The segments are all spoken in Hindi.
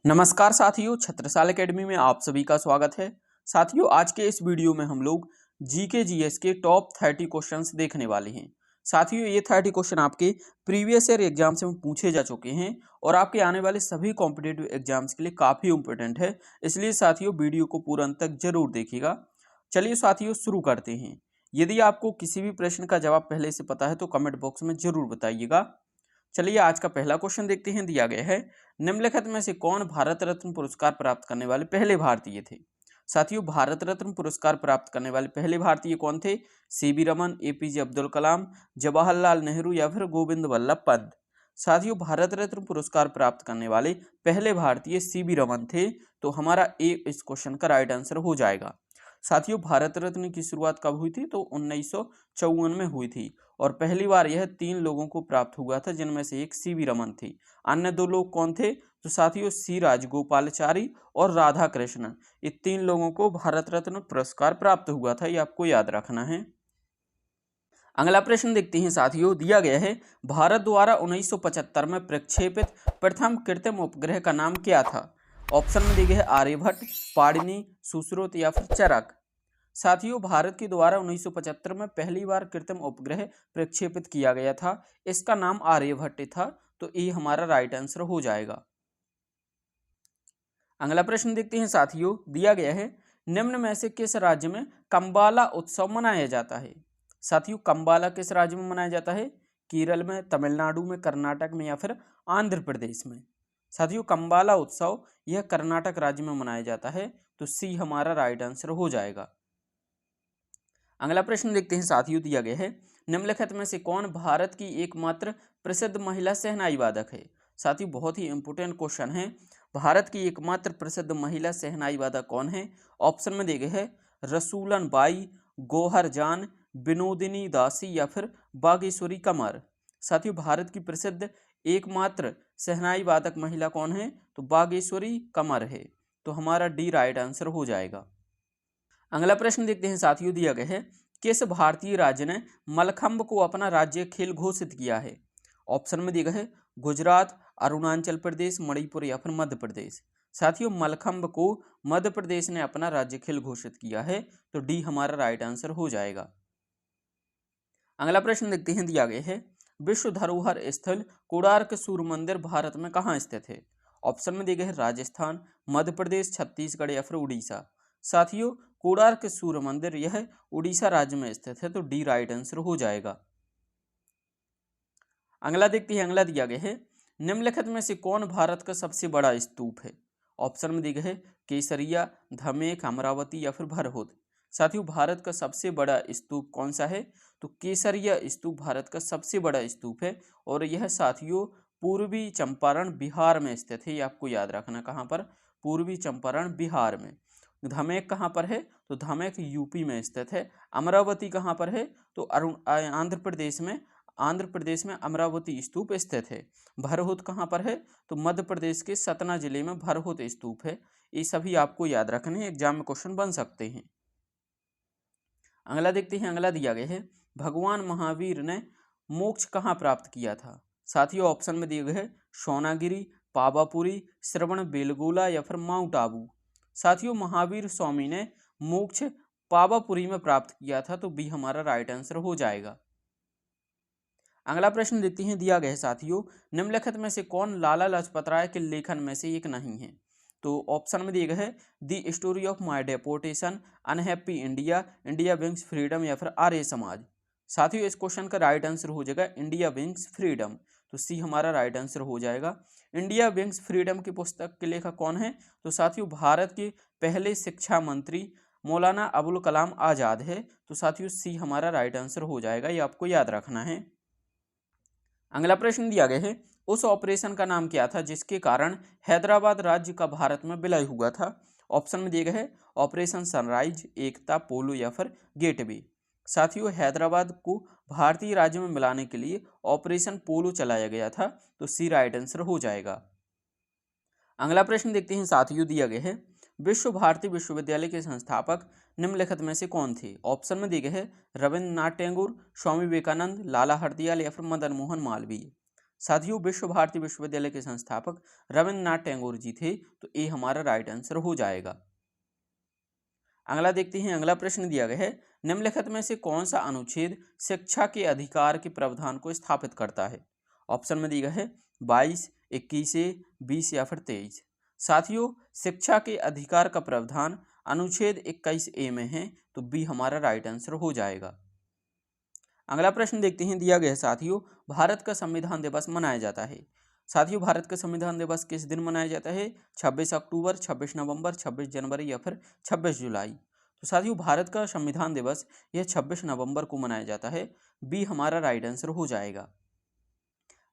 नमस्कार साथियों, छत्रसाल एकेडमी में आप सभी का स्वागत है। साथियों, आज के इस वीडियो में हम लोग जीके जीएस के टॉप 30 क्वेश्चंस देखने वाले हैं। साथियों, ये 30 क्वेश्चन आपके प्रीवियस ईयर एग्जाम से पूछे जा चुके हैं और आपके आने वाले सभी कॉम्पिटिटिव एग्जाम्स के लिए काफ़ी इंपॉर्टेंट है। इसलिए साथियों, वीडियो को पूरा अंत तक जरूर देखिएगा। चलिए साथियों, शुरू करते हैं। यदि आपको किसी भी प्रश्न का जवाब पहले से पता है तो कमेंट बॉक्स में जरूर बताइएगा। चलिए आज का पहला क्वेश्चन देखते हैं। दिया गया है, निम्नलिखित में से कौन भारत रत्न पुरस्कार प्राप्त करने वाले पहले भारतीय थे। साथियों, भारत रत्न पुरस्कार प्राप्त करने वाले पहले भारतीय कौन थे? सीवी रमन, एपीजे अब्दुल कलाम, जवाहरलाल नेहरू या फिर गोविंद वल्लभ पंत। साथियों, भारत रत्न पुरस्कार प्राप्त करने वाले पहले भारतीय सीवी रमन थे। तो हमारा ए इस क्वेश्चन का राइट आंसर हो जाएगा। साथियों, भारत रत्न की शुरुआत कब हुई थी? तो 1954 में हुई थी और पहली बार यह 3 लोगों को प्राप्त हुआ था, जिनमें से एक सीवी रमन थी। अन्य 2 लोग कौन थे? तो साथियों, सी राजगोपालाचारी और राधा कृष्णन। ये 3 लोगों को भारत रत्न पुरस्कार प्राप्त हुआ था, ये आपको याद रखना है। अगला प्रश्न देखते हैं साथियों। दिया गया है, भारत द्वारा 1975 में प्रक्षेपित प्रथम कृत्रिम उपग्रह का नाम क्या था? ऑप्शन में दिए गए हैं आर्यभट्ट, पाणिनि, सुश्रुत या फिर चरक। साथियों, भारत के द्वारा 1975 में पहली बार कृत्रिम उपग्रह प्रक्षेपित किया गया था। इसका नाम आर्यभट्ट था। तो ये हमारा राइट आंसर हो जाएगा। अगला प्रश्न देखते हैं साथियों। दिया गया है, निम्न में से किस राज्य में कंबाला उत्सव मनाया जाता है? साथियों, कंबाला किस राज्य में मनाया जाता है? केरल में, तमिलनाडु में, कर्नाटक में या फिर आंध्र प्रदेश में। साथियों, कंबाला उत्सव यह कर्नाटक राज्य में मनाया जाता है। तो सी हमारा राइट आंसर हो जाएगा। अगला प्रश्न देखते हैं साथियों। दिया गया है, निम्नलिखित में से कौन भारत की एकमात्र प्रसिद्ध महिला शहनाई वादक है? साथियों, बहुत ही इंपोर्टेंट क्वेश्चन है। भारत की एकमात्र प्रसिद्ध महिला शहनाई वादक कौन है? ऑप्शन में दिए गए हैं रसूलन बाई, गोहर जान, विनोदिनी दासी या फिर बागेश्वरी कमर। साथियों, भारत की प्रसिद्ध एकमात्र शहनाई वादक महिला कौन है? तो बागेश्वरी कमर है। तो हमारा डी राइट आंसर हो जाएगा। अगला प्रश्न देखते हैं साथियों। दिया गया है, किस भारतीय राज्य ने मलखंब को अपना राज्य खेल घोषित किया है? ऑप्शन में दिया गया है गुजरात, अरुणाचल प्रदेश, मणिपुर या फिर मध्य प्रदेश। साथियों, मलखंब को मध्य प्रदेश ने अपना राज्य खेल घोषित किया है। तो डी हमारा राइट आंसर हो जाएगा। अगला प्रश्न देखते हैं। दिया गया है, विश्व धरोहर स्थल कोणार्क सूर्य मंदिर भारत में कहाँ स्थित है? ऑप्शन में दिए गए हैं राजस्थान, मध्य प्रदेश, छत्तीसगढ़ या फिर उड़ीसा। साथियों, कोणार्क सूर्य मंदिर यह उड़ीसा राज्य में स्थित है। तो डी राइट आंसर हो जाएगा। अगला देखते हैं। अगला दिया गया है, निम्नलिखित में से कौन भारत का सबसे बड़ा स्तूप है? ऑप्शन में दिए गए हैं केसरिया, धमेक, अमरावती या फिर भरहुत। साथियों, भारत का सबसे बड़ा स्तूप कौन सा है? तो केसरिया स्तूप भारत का सबसे बड़ा स्तूप है और यह साथियों पूर्वी चंपारण बिहार में स्थित है। ये आपको याद रखना। कहाँ पर? पूर्वी चंपारण बिहार में। धमेक कहाँ पर है? तो धमेक यूपी में स्थित है। अमरावती कहाँ पर है? तो आंध्र प्रदेश में अमरावती स्तूप स्थित है। भरहुत कहाँ पर है? तो मध्य प्रदेश के सतना जिले में भरहुत स्तूप है। ये सभी आपको याद रखने हैं, एग्जाम में क्वेश्चन बन सकते हैं। अगला देखते हैं। अगला दिया गया है, भगवान महावीर ने मोक्ष कहाँ प्राप्त किया था? साथियों, ऑप्शन में दिए गए हैं सोनागिरी, पावापुरी, श्रवण बेलगोला या फिर माउंट आबू। साथियों, महावीर स्वामी ने मोक्ष पावापुरी में प्राप्त किया था। तो बी हमारा राइट आंसर हो जाएगा। अगला प्रश्न देते हैं। दिया गया है साथियों, निम्नलिखित में से कौन लाला लाजपत राय के लेखन में से एक नहीं है? तो ऑप्शन में दिए गए है the story of my deputation, unhappy India, India wings freedom या फिर आर्य समाज। साथियों, इस क्वेश्चन का राइट आंसर हो जाएगा इंडिया विंग्स फ्रीडम। तो सी हमारा राइट आंसर हो जाएगा। इंडिया विंग्स फ्रीडम की पुस्तक के लेखक कौन है? तो साथियों, भारत के पहले शिक्षा मंत्री मौलाना अबुल कलाम आज़ाद है। तो साथियों, सी हमारा राइट आंसर हो जाएगा। ये आपको याद रखना है। अगला प्रश्न दिया गया है, उस ऑपरेशन का नाम क्या था जिसके कारण हैदराबाद राज्य का भारत में विलय हुआ था? ऑप्शन में दिए गए हैं ऑपरेशन सनराइज, एकता, पोलो या फिर गेटवे। साथियों, हैदराबाद को भारतीय राज्य में मिलाने के लिए ऑपरेशन पोलो चलाया गया था। तो सी राइट आंसर हो जाएगा। अगला प्रश्न देखते हैं साथियों। दिया गया है, विश्व भारती विश्वविद्यालय के संस्थापक निम्नलिखित में से कौन थे? ऑप्शन में दिए गए हैं रविंद्रनाथ टैगोर, स्वामी विवेकानंद, लाला हरदयाल या फिर मदन मोहन मालवीय। साथियों विश्व भारती विश्वविद्यालय के संस्थापक रविंद्रनाथ टैगोर जी थे, तो ये हमारा राइट आंसर हो जाएगा। अगला देखते हैं, अगला प्रश्न दिया गया है, निम्नलिखित में से कौन सा अनुच्छेद शिक्षा के अधिकार के प्रावधान को स्थापित करता है? ऑप्शन में दिया गया है 22, 21, 20 या फिर 23। साथियों शिक्षा के अधिकार का प्रावधान अनुच्छेद 21A में है, तो बी हमारा राइट आंसर हो जाएगा। अगला प्रश्न देखते हैं, दिया गया है साथियों, भारत का संविधान दिवस मनाया जाता है। साथियों भारत का संविधान दिवस किस दिन मनाया जाता है? 26 अक्टूबर, 26 नवंबर, 26 जनवरी या फिर 26 जुलाई। तो साथियों भारत का संविधान दिवस यह 26 नवंबर को मनाया जाता है। बी हमारा राइट आंसर हो जाएगा।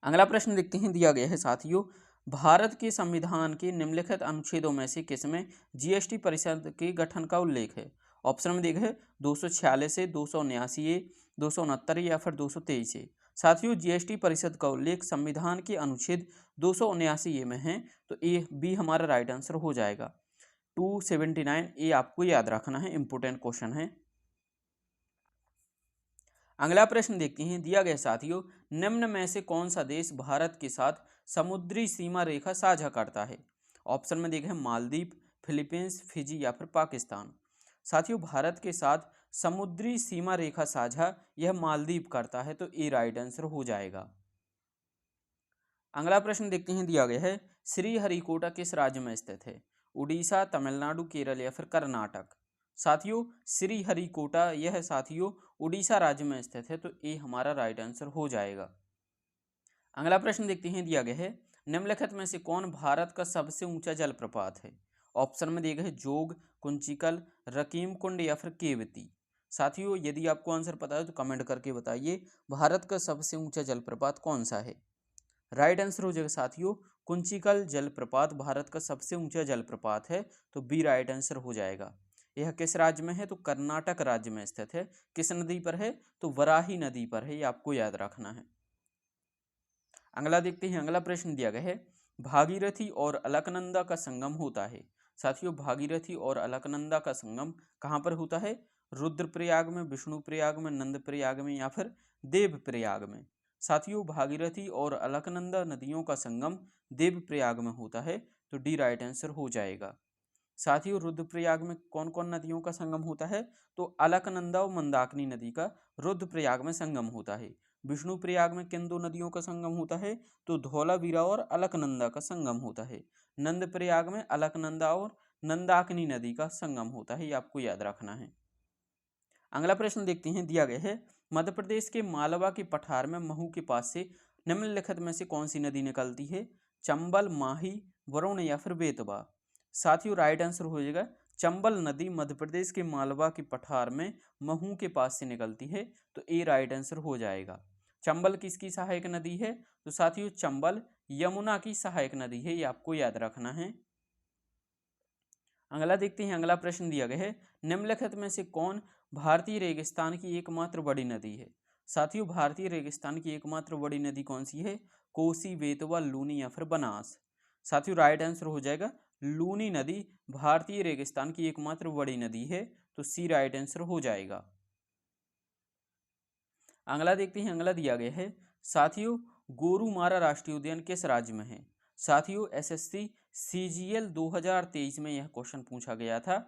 अगला प्रश्न देखते हैं, दिया गया है साथियों, भारत के संविधान के निम्नलिखित अनुच्छेदों में से किसमें जीएसटी परिषद के गठन का उल्लेख है? ऑप्शन में देखा है 246 से 279, 269 या फिर 223 है। साथियों जीएसटी परिषद का उल्लेख संविधान के अनुच्छेद 279 में है, तो ए बी हमारा राइट आंसर हो जाएगा। 279 ये आपको याद रखना है, इंपोर्टेंट क्वेश्चन है। अगला प्रश्न देखते हैं, दिया गया साथियों, निम्न में से कौन सा देश भारत के साथ समुद्री सीमा रेखा साझा करता है? ऑप्शन में देखा है मालदीव, फिलीपींस, फिजी या फिर पाकिस्तान। साथियों भारत के साथ समुद्री सीमा रेखा साझा यह मालदीव करता है, तो ए राइट आंसर हो जाएगा। अगला प्रश्न देखते हैं, दिया गया है, श्रीहरिकोटा किस राज्य में स्थित है? उड़ीसा, तमिलनाडु, केरल या फिर कर्नाटक। साथियों श्रीहरिकोटा यह साथियों उड़ीसा राज्य में स्थित है, तो ए हमारा राइट आंसर हो जाएगा। अगला प्रश्न देखते हैं, दिया गया है, निम्नलिखित में से कौन भारत का सबसे ऊंचा जलप्रपात है? ऑप्शन में दिया गया है जोग, कुंचिकल, रकीम कुंड या फिर केवती। साथियों यदि आपको आंसर पता है तो कमेंट करके बताइए, भारत का सबसे ऊंचा जलप्रपात कौन सा है? राइट आंसर हो जाएगा साथियों कुंचिकल जलप्रपात भारत का सबसे ऊंचा जलप्रपात है, तो बी राइट आंसर हो जाएगा। यह किस राज्य में है? तो कर्नाटक राज्य में स्थित है। किस नदी पर है? तो वराही नदी पर है, ये आपको याद रखना है। अगला देखते हैं, अगला प्रश्न दिया गया है, भागीरथी और अलकनंदा का संगम होता है। साथियों भागीरथी और अलकनंदा का संगम कहाँ पर होता है? रुद्रप्रयाग में, विष्णुप्रयाग में, नंदप्रयाग में या फिर देवप्रयाग में। साथियों भागीरथी और अलकनंदा नदियों का संगम देवप्रयाग में होता है, तो डी राइट आंसर हो जाएगा। साथियों रुद्रप्रयाग में कौन कौन नदियों का संगम होता है? तो अलकनंदा और मंदाकिनी नदी का रुद्रप्रयाग में संगम होता है। विष्णुप्रयाग में किन दो नदियों का संगम होता है? तो धौलावीरा और अलकनंदा का संगम होता है। नंदप्रयाग में अलकनंदा और नंदाकिनी नदी का संगम होता है, ये आपको याद रखना है। अगला प्रश्न देखते हैं, दिया गया है, मध्य प्रदेश के मालवा के पठार में महू के पास से निम्नलिखित में से कौन सी नदी निकलती है? चंबल, माही, वरुण या फिर बेतवा। साथियों राइट आंसर हो जाएगा चंबल नदी मध्य प्रदेश के मालवा के पठार में महू के पास से निकलती है, तो ए राइट आंसर हो जाएगा। चंबल किसकी सहायक नदी है? तो साथियों चंबल यमुना की सहायक नदी है, ये आपको याद रखना है। अगला देखते हैं, अगला प्रश्न दिया गया है, निम्नलिखित में से कौन भारतीय रेगिस्तान की एकमात्र बड़ी नदी है? साथियों भारतीय रेगिस्तान की एकमात्र बड़ी नदी कौन सी है? कोसी, बेतवा, लूनी या फिर बनास। साथियों राइट आंसर हो जाएगा लूनी नदी भारतीय रेगिस्तान की एकमात्र बड़ी नदी है, तो सी राइट आंसर हो जाएगा। अगला देखते हैं, अगला दिया गया है, साथियों गोरुमारा राष्ट्रीय उद्यान किस राज्य में है? साथियों एसएससी सीजीएल 2023 में यह क्वेश्चन पूछा गया था।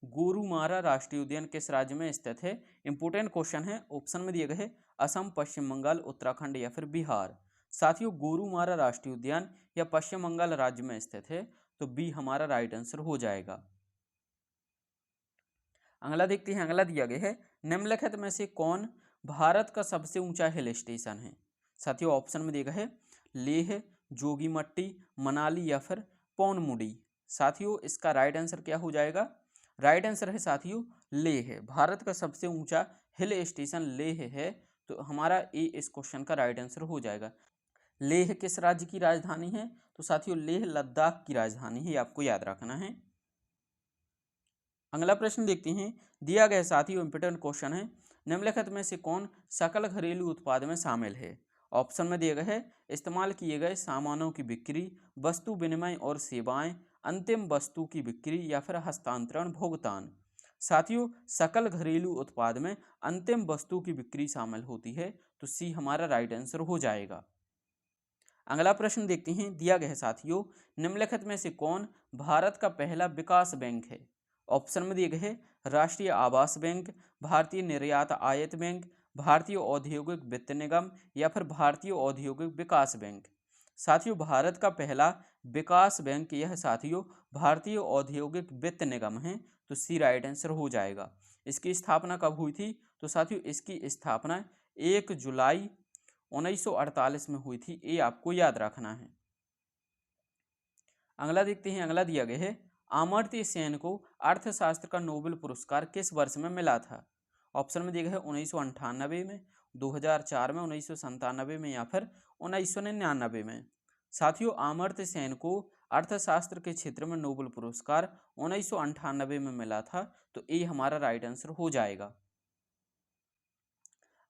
गोरुमारा राष्ट्रीय उद्यान किस राज्य में स्थित है? इंपोर्टेंट क्वेश्चन है। ऑप्शन में दिया गया है असम, पश्चिम बंगाल, उत्तराखंड या फिर बिहार। साथियों गोरुमारा राष्ट्रीय उद्यान या पश्चिम बंगाल राज्य में स्थित है, तो बी हमारा राइट आंसर हो जाएगा। अगला देखते हैं, अगला दिया गया है, निम्नलिखित में से कौन भारत का सबसे ऊंचा हिल स्टेशन है? साथियों ऑप्शन में देखा है लेह, जोगीमट्टी, मनाली या फिर पौनमुडी। साथियों इसका राइट आंसर क्या हो जाएगा? राइट आंसर है साथियों लेह। भारत का सबसे ऊंचा हिल स्टेशन लेह है, तो हमारा ए इस क्वेश्चन का राइट आंसर हो जाएगा। लेह किस राज्य की राजधानी है? तो साथियों लेह लद्दाख की राजधानी है, आपको याद रखना है। अगला प्रश्न देखते हैं, दिया गया साथियों इंपोर्टेंट क्वेश्चन है, निम्नलिखित में से कौन सकल घरेलू उत्पाद में शामिल है? ऑप्शन में दिया गया है इस्तेमाल किए गए सामानों की बिक्री, वस्तु विनिमय और सेवाएं, अंतिम वस्तु की बिक्री या फिर हस्तांतरण भुगतान। साथियों सकल घरेलू उत्पाद में अंतिम वस्तु की बिक्री शामिल होती है, तो सी हमारा राइट आंसर हो जाएगा। अगला प्रश्न देखते हैं, दिया गया है साथियों, निम्नलिखित में से कौन भारत का पहला विकास बैंक है? ऑप्शन में दिए गए हैं राष्ट्रीय आवास बैंक, भारतीय निर्यात आयात बैंक, भारतीय औद्योगिक वित्त निगम या फिर भारतीय औद्योगिक विकास बैंक। साथियों भारत का पहला विकास बैंक यह साथियों भारतीय औद्योगिक वित्त निगम है, तो सी राइट आंसर हो जाएगा। इसकी स्थापना कब हुई थी? तो साथियों इसकी स्थापना 1 जुलाई 1948 में हुई थी, ये आपको याद रखना है। अगला देखते हैं, अगला दिया गया है, अमर्त्य सेन को अर्थशास्त्र का नोबेल पुरस्कार किस वर्ष में मिला था? ऑप्शन में दिया गया है 1998 में, 2004 में, 1997 में या फिर 1999 में। साथियों अमर्त्य सेन को अर्थशास्त्र के क्षेत्र में नोबेल पुरस्कार 1998 में मिला था, तो ये हमारा राइट आंसर हो जाएगा।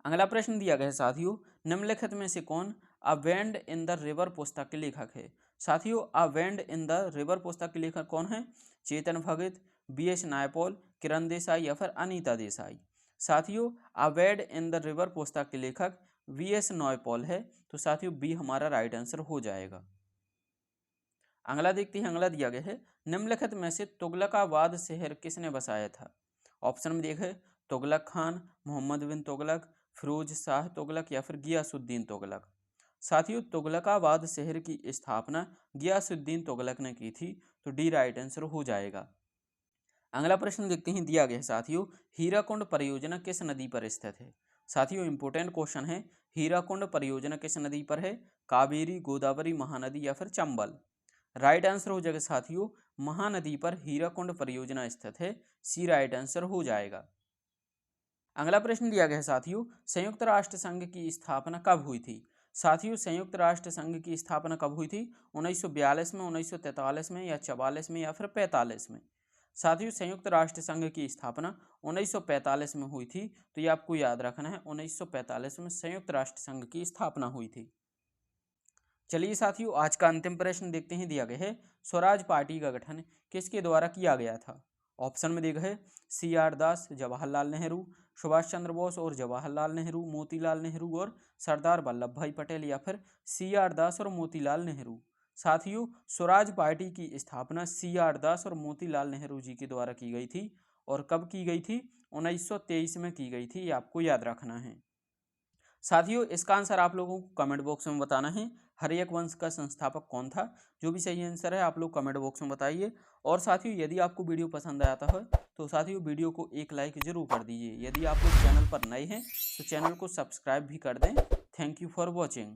अगला प्रश्न दिया गया है साथियों, निम्नलिखित में से कौन a band in the river पुस्तक के लेखक है? साथियों a band in the river पुस्तक के लेखक कौन है? चेतन भगत, BS नायपॉल, किरण देसाई या फिर अनीता देसाई। साथियों a band in the river पुस्तक के लेखक VS नायपॉल है, तो साथियों बी हमारा राइट आंसर हो जाएगा। अगला देखते हैं, अगला दिया गया है, निम्नलिखित में से तुगलकाबाद शहर किसने बसाया था? ऑप्शन में देखा है तुगलक खान, मोहम्मद बिन तुगलक, फिरोज शाह तुगलक या फिर गियासुद्दीन तुगलक। साथियों तुगलकाबाद शहर की स्थापना गियासुद्दीन तुगलक ने की थी, तो डी राइट आंसर हो जाएगा। अगला प्रश्न देखते हैं, दिया गया है साथियों, हीराकुंड परियोजना किस नदी पर स्थित है? साथियों इंपोर्टेंट क्वेश्चन है, हीराकुंड परियोजना किस नदी पर है? कावेरी, गोदावरी, महानदी या फिर चंबल। राइट आंसर हो जाएगा साथियों महानदी पर हीराकुंड परियोजना स्थित है, सी राइट आंसर हो जाएगा। अगला प्रश्न दिया गया है साथियों, संयुक्त राष्ट्र संघ की स्थापना कब हुई थी? साथियों संयुक्त राष्ट्र संघ की स्थापना कब हुई थी? 1942 में, 1943 में या 44 में या फिर 45 में। साथियों संयुक्त राष्ट्र संघ की स्थापना 1945 में हुई थी, तो ये आपको याद रखना है, 1945 में संयुक्त राष्ट्र संघ की स्थापना हुई थी। चलिए साथियों आज का अंतिम प्रश्न देखते हैं, दिया गया है, स्वराज पार्टी का गठन किसके द्वारा किया गया था? ऑप्शन में दिया गया है CR दास, जवाहरलाल नेहरू, सुभाष चंद्र बोस और जवाहरलाल नेहरू, मोतीलाल नेहरू और सरदार वल्लभ भाई पटेल या फिर CR दास और मोतीलाल नेहरू। साथियों स्वराज पार्टी की स्थापना CR दास और मोतीलाल नेहरू जी के द्वारा की गई थी, और कब की गई थी? 1923 में की गई थी, ये आपको याद रखना है। साथियों इसका आंसर आप लोगों को कमेंट बॉक्स में बताना है, हर्यक वंश का संस्थापक कौन था? जो भी सही आंसर है आप लोग कमेंट बॉक्स में बताइए। और साथियों यदि आपको वीडियो पसंद आता है तो साथियों वीडियो को एक लाइक जरूर कर दीजिए। यदि आप लोग चैनल पर नए हैं तो चैनल को सब्सक्राइब भी कर दें। Thank you for watching.